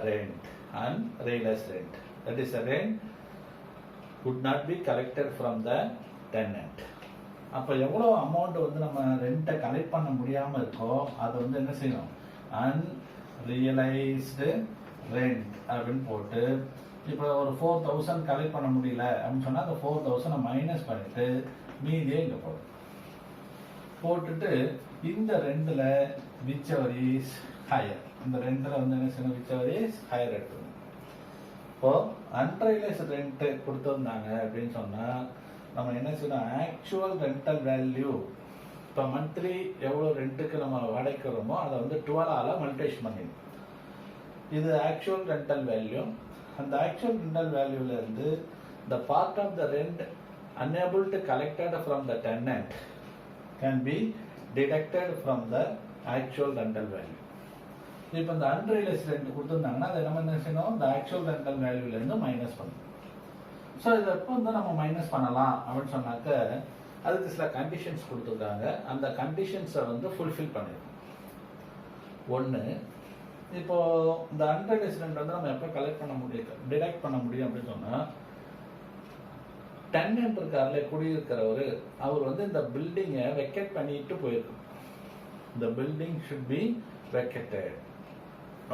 rent. Unrealised rent, that is a rent could not be collected from the tenant. அப்ப எவ்வளவு அமௌண்ட் வந்து நம்ம ரெண்ட்டை கலெக்ட் பண்ண முடியாம இருக்கோ அதை வந்து என்ன செய்யணும்? அன்ரியலைஸ்டு ரெண்ட் அப்படின்னு போட்டு இப்போ ஒரு 4000 கலெக்ட் பண்ண முடியல அப்படின்னு சொன்னா அந்த 4000 மைனஸ் பண்ணிட்டு மீதியே இங்க போட்டுட்டு இந்த ரெண்டுல whichever is higher, இந்த ரெண்டுல வந்து என்ன செய்யணும்? whichever is higher எடுக்கணும். இப்போ அன்ரியலைஸ்டு ரெண்ட் கொடுத்துருந்தாங்க அப்படின்னு சொன்னா நம்ம என்ன செய்யணும், ஆக்சுவல் ரெண்டல் வேல்யூ இப்போ மந்த்லி எவ்வளோ ரெண்ட்டுக்கு நம்ம வாடகைக்கிறோமோ அதை வந்து 12ஆல் மல்டிப்ளை பண்ணிடணும். இது ஆக்சுவல் ரெண்டல் வேல்யூ. அந்த ஆக்சுவல் ரெண்டல் வேல்யூல இருந்து the part of the rent unable to collected from the tenant can be deducted from the actual rental value. இப்போ இந்த அன்ரியலைஸ்டு ரெண்ட் கொடுத்துருந்தாங்கன்னா அதை நம்ம என்ன செய்யணும், இந்த ஆக்சுவல் ரெண்டல் வேல்யூல இருந்து மைனஸ் பண்ணணும். ஸோ இதை எப்போ வந்து நம்ம மைனஸ் பண்ணலாம் அப்படின்னு சொன்னாக்க அதுக்கு சில கண்டிஷன்ஸ் கொடுத்துருக்காங்க. அந்த கண்டிஷன்ஸை வந்து ஃபுல்ஃபில் பண்ணிடணும். ஒன்று, இப்போ இந்த அன்ரியலைஸ்டு ரெண்ட் வந்து நம்ம எப்போ கலெக்ட் பண்ண முடியும், டிடக்ட் பண்ண முடியும் அப்படின்னு சொன்னால், டெனன்ட் இருக்கார்ல, குடியிருக்கிறவர், அவர் வந்து இந்த பில்டிங்கை வெக்கேட் பண்ணிட்டு போயிருக்கணும். இந்த பில்டிங் ஷுட் பி வெக்கேட்டட்.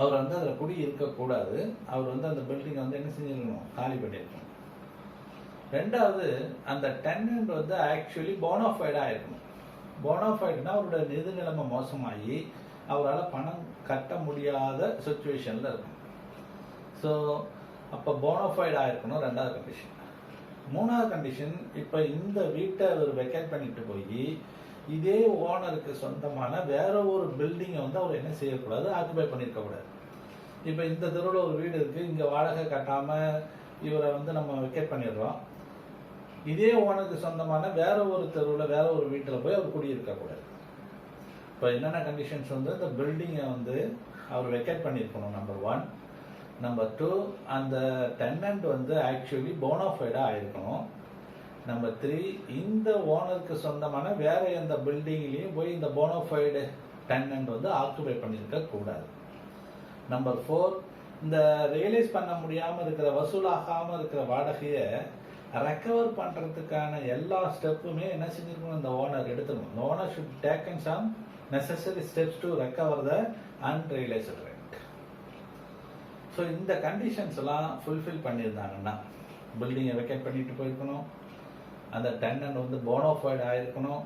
அவர் வந்து அதில் குடி இருக்கக்கூடாது. அவர் வந்து அந்த பில்டிங்கை வந்து என்ன செஞ்சிருக்கணும், காலி பண்ணியிருக்கணும். ரெண்டாவது, அந்த டெனன்ட் வந்து ஆக்சுவலி போனோஃபைடாக இருக்கணும். போனோஃபைடுனா அவரோட நிதி நிலைமை மோசமாகி அவரால் பணம் கட்ட முடியாத சுச்சுவேஷனில் இருக்கும். ஸோ அப்போ போனோஃபைடாக இருக்கணும், ரெண்டாவது கண்டிஷன். மூணாவது கண்டிஷன், இப்போ இந்த வீட்டை அவர் வெக்கேட் பண்ணிட்டு போய் இதே ஓனருக்கு சொந்தமான வேற ஒரு பில்டிங்கை வந்து அவர் என்ன செய்யக்கூடாது, ஆக்குபை பண்ணியிருக்கக்கூடாது. இப்போ இந்த தெருவில் ஒரு வீடு இருக்குது, இங்கே வாடகை கட்டாமல் இவரை வந்து நம்ம வெக்கேட் பண்ணிடுறோம். இதே ஓனருக்கு சொந்தமான வேற ஒரு தெருவில் வேற ஒரு வீட்டில் போய் அவர் குடியிருக்கக்கூடாது. இப்போ என்னென்ன கண்டிஷன்ஸ் வந்து, இந்த பில்டிங்கை வந்து அவர் வெக்கேட் பண்ணியிருக்கணும், நம்பர் 1. நம்பர் 2, அந்த டெனன்ட் வந்து ஆக்சுவலி போனோஃபைடாக ஆயிருக்கணும். நம்பர் 3, இந்த ஓனருக்கு சொந்தமான வேற எந்த பில்டிங்லேயும் போய் இந்த போனோஃபைடு டெனன்ட் வந்து ஆக்குபை பண்ணியிருக்க கூடாது. நம்பர் 4, இந்த ரியலைஸ் பண்ண முடியாமல் இருக்கிற, வசூலாகாமல் இருக்கிற வாடகையை ரெக்கவர் பண்ணுறதுக்கான எல்லா ஸ்டெப்புமே என்ன செஞ்சிருக்கணும், இந்த ஓனர் எடுத்துக்கணும். இந்த owner should taken some necessary steps to recover the unrealised rent. So இந்த கண்டிஷன்ஸ் எல்லாம் ஃபுல்ஃபில் பண்ணியிருந்தாங்கன்னா, பில்டிங்கை வெக்கேட் பண்ணிட்டு போயிருக்கணும், அந்த டெனன்ட் வந்து போனோஃபைடு ஆயிருக்கணும்,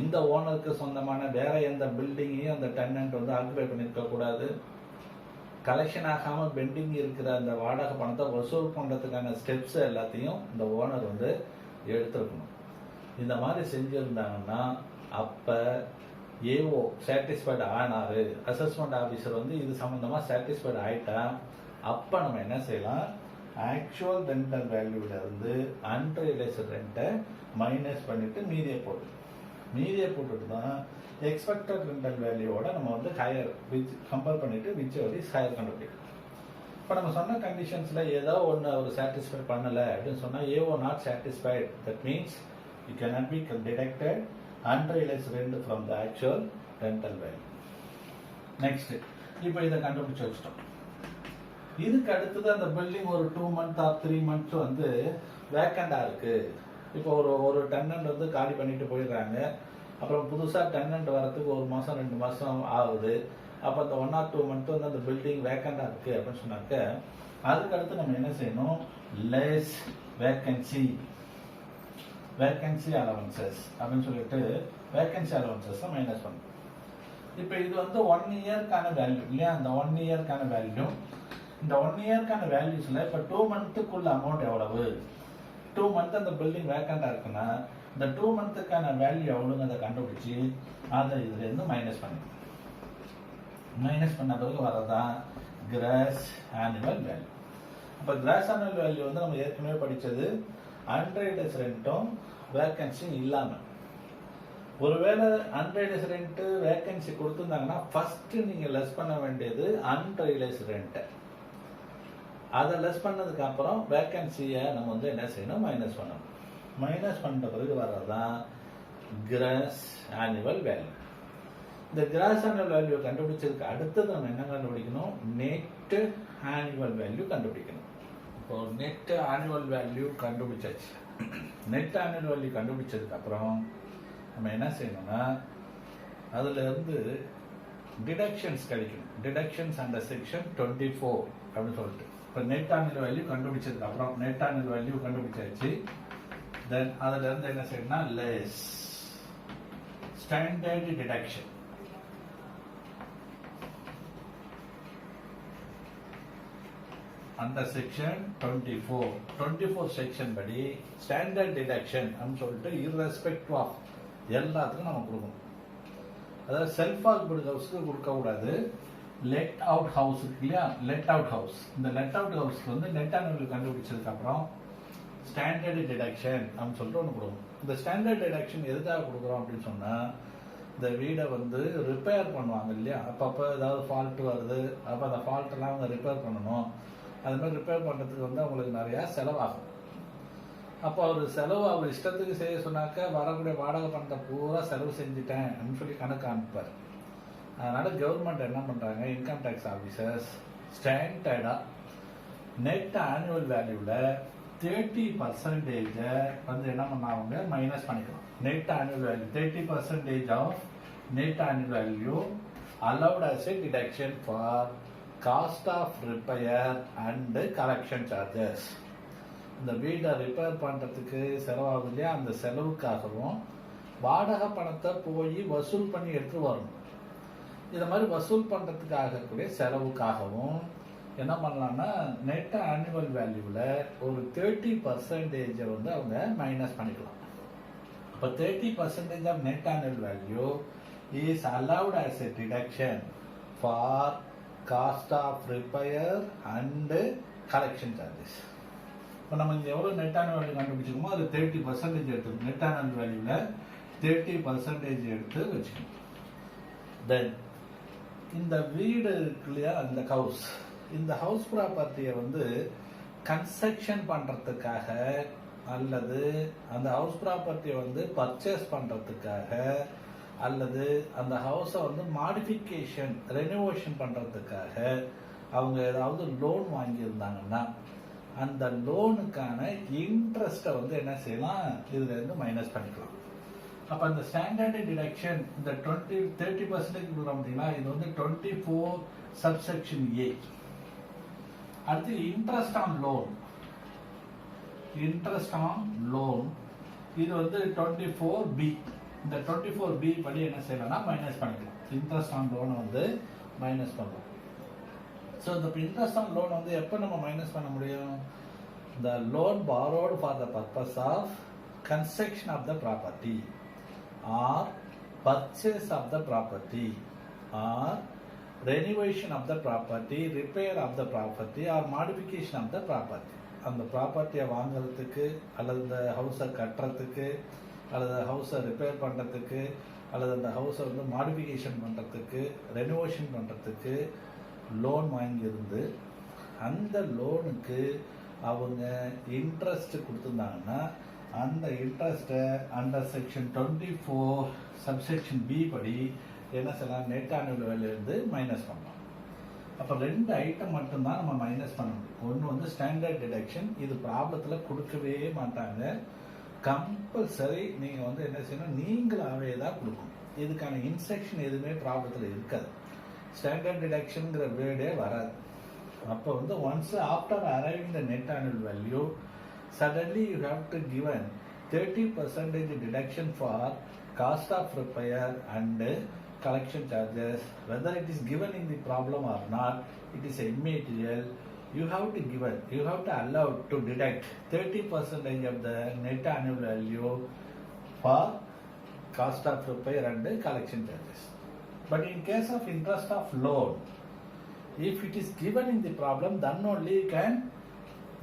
இந்த ஓனருக்கு சொந்தமான வேற எந்த பில்டிங்கையும் அந்த டெனன்ட் வந்து ஆக்குபை பண்ணியிருக்க கூடாது, கலெக்ஷன் ஆகாமல் பெண்டிங் இருக்கிற அந்த வாடகை பணத்தை வசூல் பண்ணுறதுக்கான ஸ்டெப்ஸ் எல்லாத்தையும் இந்த ஓனர் வந்து எடுத்துருக்கணும். இந்த மாதிரி செஞ்சுருந்தாங்கன்னா அப்போ ஏஓ சாட்டிஸ்ஃபைடு ஆனாரு, அசஸ்மெண்ட் ஆஃபீஸர் வந்து இது சம்மந்தமாக சாட்டிஸ்ஃபைடு ஆகிட்டா அப்போ நம்ம என்ன செய்யலாம், ஆக்சுவல் ரெண்டல் வேல்யூல இருந்து அன்ரியலைஸ்டு ரெண்ட்டை மைனஸ் பண்ணிட்டு மீதியை போட்டுட்டு தான் எக்ஸ்பெக்டட் ரெண்டல் வேல்யூவோட நம்ம வந்து ஹையர் விச் கம்பேர் பண்ணிட்டு விச் இஸ் ஹையர் கண்டுபிடிக்கும். இப்போ நம்ம சொன்ன கண்டிஷன்ஸ்ல ஏதோ ஒன்று அவர் சாட்டிஸ்ஃபை பண்ணலை அப்படின்னு சொன்னால் AO not satisfied, that means you cannot be deducted unrealised rent from the actual rental value. Next, இப்போ இதை கண்டுபிடிச்சு வச்சிட்டோம். இதுக்கு அடுத்தது அந்த பில்டிங் ஒரு 2 months ஆர் 3 months வந்து வேக்கண்டா இருக்கு. இப்போ ஒரு டெனன்ட் வந்து காலி பண்ணிட்டு போயிடுறாங்க. அப்புறம் புதுசாக டெனன்ட் வரதுக்கு 1 மாதம் 2 மாதம் ஆகுது. அப்போ அந்த 1 or 2 months வந்து அந்த பில்டிங் வேக்கண்டா இருக்கு அப்படின்னு சொன்னாக்க அதுக்கடுத்து நம்ம என்ன செய்யணும், லெஸ் வேக்கன்சி அலவன்சஸ் அப்படின்னு சொல்லிட்டு வேக்கன்சி அலவன்சஸ் மைனஸ் பண்ணணும். இப்போ இது வந்து 1 yearக்கான வேல்யூ இல்லையா, அந்த 1 yearக்கான வேல்யூ, இந்த 1 yearக்கான வேல்யூஸ்ல இப்போ 2 monthக்குள்ள அமௌண்ட் எவ்வளவு, 2 months அந்த பில்டிங் வேக்கண்டா இருக்குன்னா இந்த 2 monthக்கான வேல்யூ எவ்வளோன்னு அதை கண்டுபிடிச்சி அதை இதுல இருந்து மைனஸ் பண்ண பிறகு வரதான் கிராஸ் ஆனுவல் வேல்யூ. அப்போ கிராஸ் ஆனுவல் வேல்யூ வந்து நம்ம ஏற்கனவே படித்தது அன்ரியலைஸ்டு ரெண்ட்டும் வேக்கன்சியும் இல்லாமல். ஒருவேளை அன்ரியலைஸ்டு ரெண்ட் வேக்கன்சி கொடுத்துருந்தாங்கன்னா ஃபர்ஸ்ட் நீங்கள் லெஸ் பண்ண வேண்டியது அன்ரியலைஸ்டு ரெண்ட்டை. அதை லெஸ் பண்ணதுக்கு அப்புறம் வேக்கன்சியை நம்ம வந்து என்ன செய்யணும், மைனஸ் பண்ணணும். மைனஸ் பண்ணுற பிறகு வர்றதுதான் கிராஸ் ஆனுவல் வேல்யூ. இந்த கிராஸ் ஆனுவல் வேல்யூ கண்டுபிடிச்சதுக்கு அடுத்தது நம்ம என்ன கண்டுபிடிக்கணும், நெட் ஆனுவல் வேல்யூ கண்டுபிடிக்கணும். இப்போ நெட் ஆனுவல் வேல்யூ கண்டுபிடிச்சாச்சு. நெட் ஆனுவல் வேல்யூ கண்டுபிடிச்சதுக்கு அப்புறம் நம்ம என்ன செய்யணும்னா அதுல இருந்து டிடக்ஷன்ஸ் கிடைக்கணும். டிடக்ஷன்ஸ் அண்டர் செக்ஷன் 24 அப்படின்னு சொல்லிட்டு இப்போ நெட் ஆனுவல் வேல்யூ கண்டுபிடிச்சதுக்கு அப்புறம் நெட் ஆனுவல் வேல்யூ கண்டுபிடிச்சாச்சு. தென் அதுல இருந்து என்ன செய்யணும்னா less standard deduction. Under section 24 section படி ஸ்டாண்டர்ட் டிடக்ஷன் அப்படின்னு சொல்லிட்டு irrespective ஆஃப் எல்லாத்துக்கும் நம்ம கொடுக்கணும். அதாவது செல்ஃப் ஆக்குபைடு ஹவுஸ்க்கு கொடுக்க கூடாது. லெட் அவுட் ஹவுஸ் இருக்கு இல்லையா, லெட் அவுட் ஹவுஸ், இந்த லெட் அவுட் ஹவுஸ்க்கு வந்து நெட் ஆனுவல் கண்டுபிடிச்சதுக்கு அப்புறம் ஸ்டாண்டர்ட் டிடக்ஷன் அப்படின்னு சொல்லிட்டு ஒன்று கொடுக்கணும். இந்த ஸ்டாண்டர்ட் டிடக்ஷன் எதுக்காக கொடுக்குறோம் அப்படின்னு சொன்னா, இந்த வீடை வந்து ரிப்பேர் பண்ணுவாங்க இல்லையா, அப்பப்போ ஏதாவது ஃபால்ட் வருது, அப்போ அந்த ஃபால்ட்டெல்லாம் அவங்க ரிப்பேர் பண்ணணும். அது மாதிரி ரிப்பேர் பண்ணுறதுக்கு வந்து அவங்களுக்கு நிறையா செலவாகும். அப்போ அவர் இஷ்டத்துக்கு செய்ய சொன்னாக்க வரக்கூடிய வாடகை பணத்தை பூரா செலவு செஞ்சுட்டேன் அப்படின்னு சொல்லி கணக்கு அனுப்பார். அதனால கவர்மெண்ட் என்ன பண்ணுறாங்க, இன்கம் டேக்ஸ் ஆஃபீஸர்ஸ் ஸ்டாண்டர்டாக நெட் ஆனுவல் வேல்யூவில் 30% வந்து என்ன பண்ணாங்க, மைனஸ் பண்ணிக்கலாம். Net annual value 30% of net annual value allowed as a deduction for cost of repair and collection charges. இந்த வீடை ரிப்பேர் பண்ணுறதுக்கு செலவாகும் இல்லையா, அந்த செலவுக்காகவும் வாடகை பணத்தை போய் வசூல் பண்ணி எடுத்து வரணும். இதை மாதிரி வசூல் பண்ணுறதுக்காக கூடிய செலவுக்காகவும் என்ன பண்ணலாம்னா, நெட் ஆனுவல் வேல்யூவில் ஒரு 30% வந்து அவங்க மைனஸ் பண்ணிக்கலாம். அப்போ 30% of net annual value is allowed as a deduction for cost of repair and collection charges. இப்போ நம்ம இங்கே எவ்வளோ நெட் ஆனுவல் வேல்யூ கண்டுபிடிச்சிருக்கோமோ அது 30% எடுத்துக்கணும். நெட் ஆனுவல் வேல்யூவில் 30% எடுத்து வச்சுக்கணும். தென் இந்த வீடு இருக்கு இல்லையா, இந்த ஹவுஸ், இந்த ஹவுஸ் ப்ராப்பர்ட்டியை வந்து கன்ஸ்ட்ரக்ஷன் பண்ணுறதுக்காக அல்லது அந்த ஹவுஸ் ப்ராப்பர்ட்டியை வந்து பர்ச்சேஸ் பண்ணுறதுக்காக அல்லது அந்த ஹவுஸை வந்து மாடிஃபிகேஷன் ரெனோவேஷன் பண்ணுறதுக்காக அவங்க ஏதாவது லோன் வாங்கியிருந்தாங்கன்னா அந்த லோனுக்கான இன்ட்ரெஸ்ட்டை வந்து என்ன செய்யலாம், இதுலேருந்து மைனஸ் பண்ணிக்கலாம். அப்போ அந்த ஸ்டாண்டர்ட் டிடக்ஷன் இந்த 30% கொடுக்குறோம் அப்படின்னா, இது வந்து 24 சப்செக்ஷன் ஏ. அடுத்து இன்ட்ரெஸ்ட் ஆன் லோன், இது வந்து 24B. இந்த 24B படி என்ன செய்யலாம்னா மைனஸ் பண்ணிக்கலாம். இன்ட்ரெஸ்ட் ஆன் லோனை வந்து மைனஸ் பண்ணலாம். ஸோ இந்த இன்ட்ரெஸ்ட் ஆன் லோன் வந்து எப்போ நம்ம மைனஸ் பண்ண முடியும், the loan borrowed for the purpose of construction of the property or purchase of the property or renovation of the property, repair of the property or modification of the property. அந்த ப்ராப்பர்ட்டியை வாங்குறதுக்கு அல்லது இந்த ஹவுஸை கட்டுறதுக்கு அல்லது ஹவுஸை repair பண்ணுறதுக்கு அல்லது அந்த ஹவுஸை வந்து மாடிஃபிகேஷன் பண்ணுறதுக்கு ரெனோவேஷன் பண்ணுறதுக்கு லோன் வாங்கியிருந்து அந்த லோனுக்கு அவங்க இன்ட்ரெஸ்ட் கொடுத்துருந்தாங்கன்னா அந்த இன்ட்ரெஸ்ட்டை அண்டர் செக்ஷன் 24 சப்செக்ஷன் பி படி என்ன செய்யலாம், நெட் ஆனுவல் வேல்யூலேருந்து மைனஸ் பண்ணலாம். அப்போ 2 ஐட்டம் மட்டும்தான் நம்ம மைனஸ் பண்ண முடியும். ஒன்று வந்து ஸ்டாண்டர்ட் டிடக்ஷன், இது ப்ராப்ளத்தில் கொடுக்கவே மாட்டாங்க. கம்பல்சரி நீங்கள் வந்து என்ன செய்யணும், நீங்களாகவே தான் கொடுக்கணும். இதுக்கான இன்ஸ்ட்ரக்ஷன் எதுவுமே ப்ராப்ளத்தில் இருக்காது. ஸ்டாண்டர்ட் டிடக்ஷனுங்கிற வேர்டே வராது. அப்போ வந்து once after arriving the net annual value suddenly you have to given 30% deduction for cost of repair and collection charges. Whether it is given in the problem or not, it is immaterial. You have to allow to deduct 30% of the net annual value for cost of repair and collection charges. But in case of interest of loan, if it is given in the problem, then only you can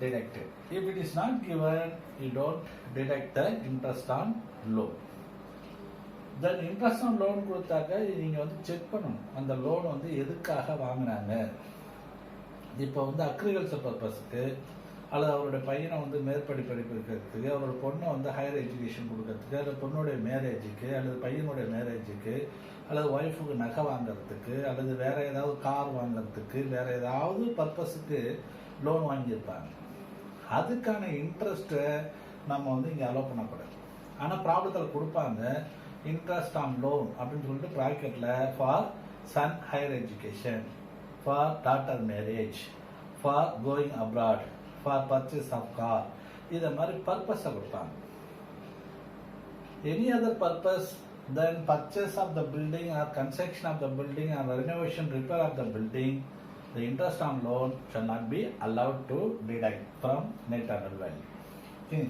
deduct it. If it is not given, you don't deduct the interest on loan. Then interest on loan கொடுத்தாக்க நீங்கள் வந்து check பண்ணணும் அந்த loan வந்து எதுக்காக வாங்கினாங்க. இப்போ வந்து agriculture பர்பஸுக்கு அல்லது அவருடைய பையனை வந்து மேற்படி படிப்பு இருக்கிறதுக்கு, அவரோட பொண்ணை வந்து ஹையர் எஜுகேஷன் கொடுக்கறதுக்கு, அல்லது பொண்ணுடைய மேரேஜுக்கு அல்லது பையனுடைய மேரேஜுக்கு அல்லது ஒய்ஃபுக்கு நகை வாங்கிறதுக்கு அல்லது வேற ஏதாவது கார் வாங்கிறதுக்கு வேற ஏதாவது பர்பஸுக்கு லோன் வாங்கியிருப்பாங்க. அதுக்கான இன்ட்ரெஸ்ட்டை நம்ம வந்து இங்கே அலோவ் பண்ணக்கூடாது. ஆனால் ப்ராப்ளத்தில் கொடுப்பாங்க இன்ட்ரெஸ்ட் ஆன் லோன் அப்படின்னு சொல்லிட்டு ப்ராக்கெட்டில் for son higher education, for daughter marriage, for going abroad, for purchase of car, இதை மாதிரி பர்பஸை கொடுப்பாங்க. Any other purpose then purchase of the building or construction of the building or renovation repair of the building the interest on loan shall not be allowed to deduct from net annual value. Okay.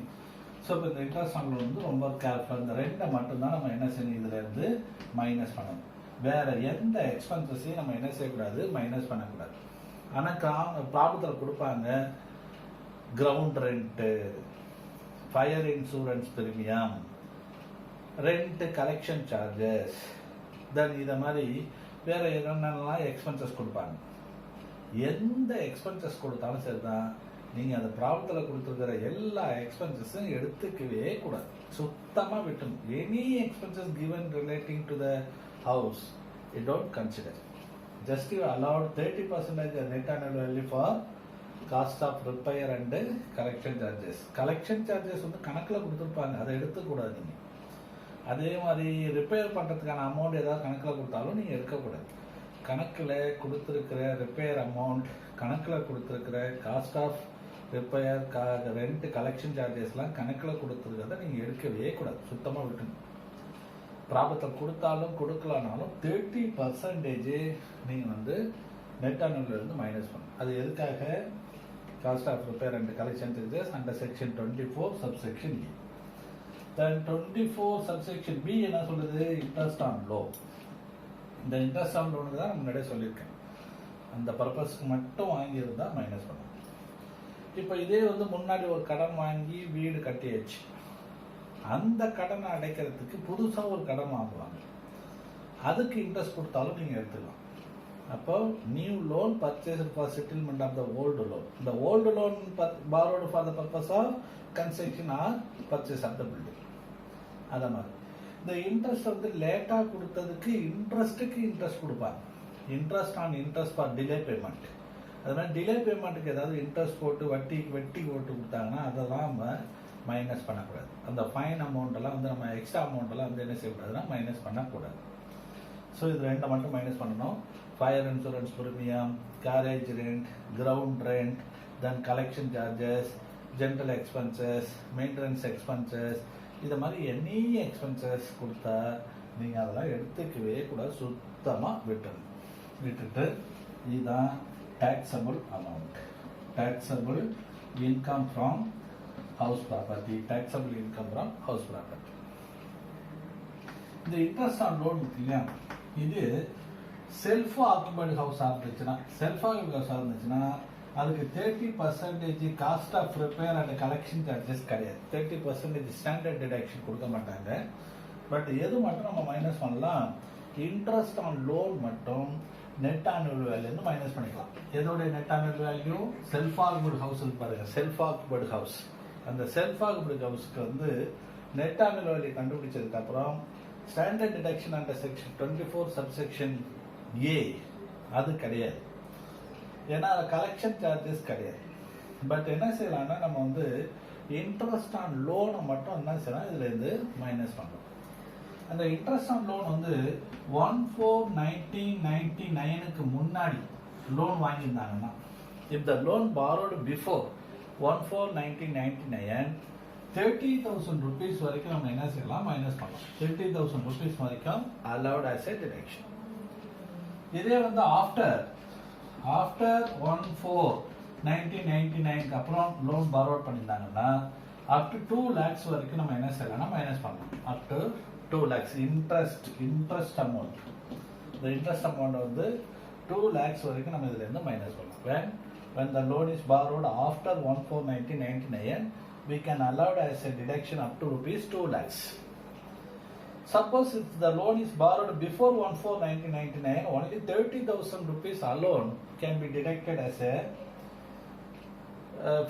So இப்போ இந்த interest on loan வந்து ரொம்ப careful. இந்த ரெண்டை மட்டும்தான் நம்ம என்ன செய்யணும், இதுல இருந்து மைனஸ் பண்ணணும். வேற எந்த எக்ஸ்பென்சஸையும் நம்ம என்ன செய்யக்கூடாது, மைனஸ் பண்ணக்கூடாது. ஆனால் ப்ராப்ளத்தில் கொடுப்பாங்க ground rent, fire insurance premium, rent collection charges, then இதை மாதிரி வேற என்னென்னலாம் எக்ஸ்பென்சஸ் கொடுப்பாங்க. எந்த எக்ஸ்பென்சஸ் கொடுத்தாலும் சரிதான், நீங்கள் அந்த ப்ராப்ளத்தில் கொடுத்துருக்கிற எல்லா எக்ஸ்பென்சஸும் எடுத்துக்கவே கூடாது, சுத்தமாக விட்டணும். Any expenses given relating to the house you don't consider. Just you allowed 30% net annual value for cost of repair and collection charges. Collection charges வந்து கணக்கில் கொடுத்துருப்பாங்க, அதை எடுத்துக்கூடாது நீங்கள். அதே மாதிரி ரிப்பேர் பண்ணுறதுக்கான அமௌண்ட் ஏதாவது கணக்கில் கொடுத்தாலும் நீங்கள் எடுக்கக்கூடாது. கணக்கில் கொடுத்துருக்கிற ரிப்பேர் அமௌண்ட், கணக்கில் கொடுத்துருக்கிற cost of repair, rent, collection சார்ஜஸ்லாம் கணக்கில் கொடுத்துருக்கிறத நீங்கள் எடுக்கவே கூடாது, சுத்தமாக விட்டுணும். ப்ராப்ளத்தில் கொடுத்தாலும் கொடுக்கலனாலும் 30% நீங்கள் வந்து நெட் அனூலேருந்து மைனஸ் பண்ணணும். அது எதுக்காக? Cost of repair and collection charges under section 24 subsection E. Then 24 subsection B என்ன சொல்லுது? Interest on loan. இந்த இன்ட்ரெஸ்ட் ஆன் லோனுக்கு தான் முன்னாடியே சொல்லியிருக்கேன், அந்த பர்பஸ்க்கு மட்டும் வாங்கியிருந்தா மைனஸ் பண்ணணும். இப்போ இதே வந்து முன்னாடி ஒரு கடன் வாங்கி வீடு கட்டியாச்சு, அந்த கடனை அடைக்கிறதுக்கு புதுசாக ஒரு கடன் வாங்குவாங்க, அதுக்கு இன்ட்ரெஸ்ட் கொடுத்தாலும் நீங்கள் எடுத்துக்கலாம். அப்போ new loan purchase for settlement of the old loan. இந்த old loan borrowed for the purpose of construction or purchase of the building. அதை மாதிரி இந்த இன்ட்ரெஸ்ட் வந்து லேட்டாக கொடுத்ததுக்கு இன்ட்ரெஸ்ட்டுக்கு இன்ட்ரெஸ்ட் கொடுப்பாங்க. Interest on interest for delay payment. அது மாதிரி டிலே பேமெண்ட்டுக்கு ஏதாவது இன்ட்ரெஸ்ட் போட்டு வட்டி போட்டு கொடுத்தாங்கன்னா அதெல்லாம் நம்ம மைனஸ் பண்ணக்கூடாது. அந்த ஃபைன் அமௌண்ட்டெல்லாம் வந்து நம்ம எக்ஸ்ட்ரா அமௌண்ட்டெல்லாம் வந்து என்ன செய்யக்கூடாதுன்னா மைனஸ் பண்ணக்கூடாது. ஸோ இது ரெண்டை மட்டும் மைனஸ் பண்ணணும். Fire insurance premium, garage rent, ground rent, then collection charges, general expenses, maintenance expenses, இது மாதிரி எனி எக்ஸ்பென்சஸ் கொடுத்தா நீங்கள் அதெல்லாம் எடுத்துக்கவே கூட சுத்தமாக விட்டுட்டு இதுதான் taxable amount, taxable income from house property, taxable income from house property. இந்த இன்ட்ரெஸ்ட் ஆன் லோன் இல்லையா, இது செல்ஃப் ஆக்குபைடு ஹவுஸாக இருந்துச்சுன்னா, செல்ஃப் ஆக்குபைடு ஹவுஸாக இருந்துச்சுன்னா அதுக்கு 30% cost of repair and collection charges கிடையாது. 30% ஸ்டாண்டர்ட் டிடக்ஷன் கொடுக்க மாட்டாங்க. பட் எது மட்டும் நம்ம மைனஸ் பண்ணலாம், இன்ட்ரெஸ்ட் ஆன் லோன் மட்டும் நெட் ஆனுவல் வேல்யூ மைனஸ் பண்ணிக்கலாம். எதோடைய net annual value? Self occupied house பாருங்க, செல்ஃப் ஆக்குபைடு ஹவுஸ். அந்த செல்ஃப் ஆக்குபைடு ஹவுஸ்க்கு வந்து நெட் ஆனுவல் வேல்யூ கண்டுபிடிச்சதுக்கு அப்புறம் standard deduction under section 24 subsection A அது கிடையாது, ஏன்னா கலெக்ஷன் சார்ஜஸ் கிடையாது. பட் என்ன செய்யலாம்னா நம்ம வந்து இன்ட்ரெஸ்ட் ஆன் லோனை மட்டும் என்ன செய்யலாம், இதுல இருந்து மைனஸ் பண்றோம். அந்த இன்ட்ரெஸ்ட் ஆன் லோன் வந்து 1/4/1999க்கு முன்னாடி லோன் வாங்கியிருந்தாங்கன்னா, if the loan borrowed before 1/4/1999 30,000 rupees வரைக்கும் நம்ம என்ன செய்யலாம், மைனஸ் பண்ணலாம். 30,000 rupees வரைக்கும் allowed as a deduction. இதே வந்து ஆஃப்டர் 1/4/1999க்கு அப்புறம் லோன் borrowed பண்ணியிருந்தாங்கன்னா up to 2 lakhs வரைக்கும் நம்ம என்ன செய்யலாம், மைனஸ் பண்ணலாம். up to 2 lakhs interest amount. The interest amount வந்து 2 lakhs வரைக்கும் நம்ம இதுல இருந்து மைனஸ் பண்ணலாம். When the loan is borrowed after 1/4/1999, we can allow as a deduction up to rupees 2 lakhs. Suppose if the loan is borrowed before 1/4/1999, only 30,000 rupees alone can be deducted as a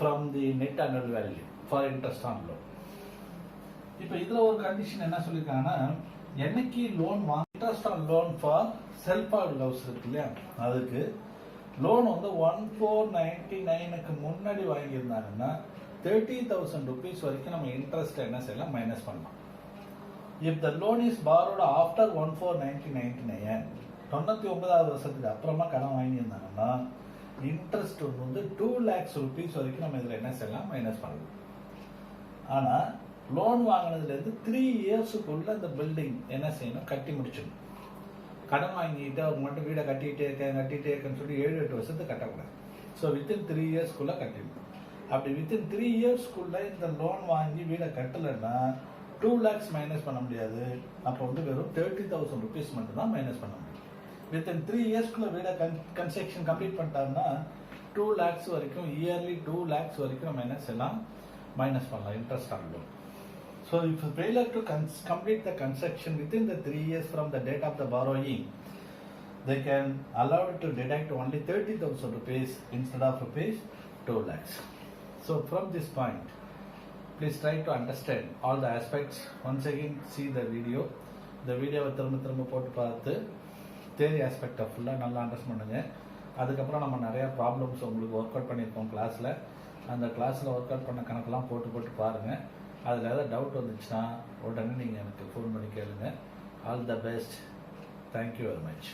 from the net annual value for interest on loan. இப்போ இதுல ஒரு condition என்ன சொல்லிருக்காங்கன்னா, என்னைக்கு loan interest on loan for self ஹவுஸ்டு house இருக்கு இல்லையா, அதுக்கு லோன் வந்து 1/4/1999க்கு முன்னாடி வாங்கியிருந்தாங்கன்னா 30,000 rupees வரைக்கும் நம்ம இன்ட்ரெஸ்ட் என்ன செய்யலாம், மைனஸ் பண்ணலாம். If the loan is borrowed after 1/4/1999, 99வது வருஷத்துக்கு அப்புறமா கடன் வாங்கியிருந்தாங்கன்னா இன்ட்ரெஸ்ட் வந்து 2 lakhs rupees வரைக்கும் நம்ம இதுல என்ன செய்யலாம், மைனஸ் பண்ணலாம். ஆனா லோன் வாங்கினதுல இருந்து 3 இயர்ஸுக்குள்ள இந்த பில்டிங் என்ன செய்யணும், கட்டி முடிச்சிடணும். கடன் வாங்கிட்டு அவங்க மட்டும் வீடை கட்டிகிட்டே இருக்கேன்னு சொல்லி 7-8 வருஷத்துக்கு கட்டக்கூடாது. So within 3 இயர்ஸ்க்குள்ளே கட்டிடணும். அப்படி வித்தின் 3 இயர்ஸ்க்குள்ளே இந்த லோன் வாங்கி வீடை கட்டலைன்னா 2 lakhs மைனஸ் பண்ண முடியாது. அப்போ வந்து வெறும் 30,000 rupees மட்டும் தான் மைனஸ் பண்ண முடியும். வித்தின் 3 இயர்ஸ்க்குள்ளே வீடை கன்ஸ்ட்ரக்ஷன் கம்ப்ளீட் பண்ணிட்டாங்கன்னா 2 lakhs வரைக்கும், இயர்லி 2 lakhs வரைக்கும் நம்ம என்ன செய்யலாம், மைனஸ் பண்ணலாம் interest on loan. So if you failure to complete the construction within the 3 years from the date of the borrowing, they can allow it to deduct only 30,000 rupees instead of rupees 2 lakhs. So from this point, please try to understand all the aspects. Once again see the video. The video திரும்ப போட்டு பார்த்து theory aspect ஃபுல்லாக நல்லா understand பண்ணுங்க. அதுக்கப்புறம் நம்ம நிறையா problems உங்களுக்கு ஒர்க் அவுட் பண்ணியிருக்கோம் கிளாஸில். அந்த கிளாஸில் ஒர்க் அவுட் பண்ண கணக்கெல்லாம் போட்டு பாருங்கள். அதில் ஏதாவது டவுட் வந்துச்சுன்னா உடனே நீங்கள் எனக்கு ஃபோன் பண்ணி கேளுங்க. All the best. Thank you very much.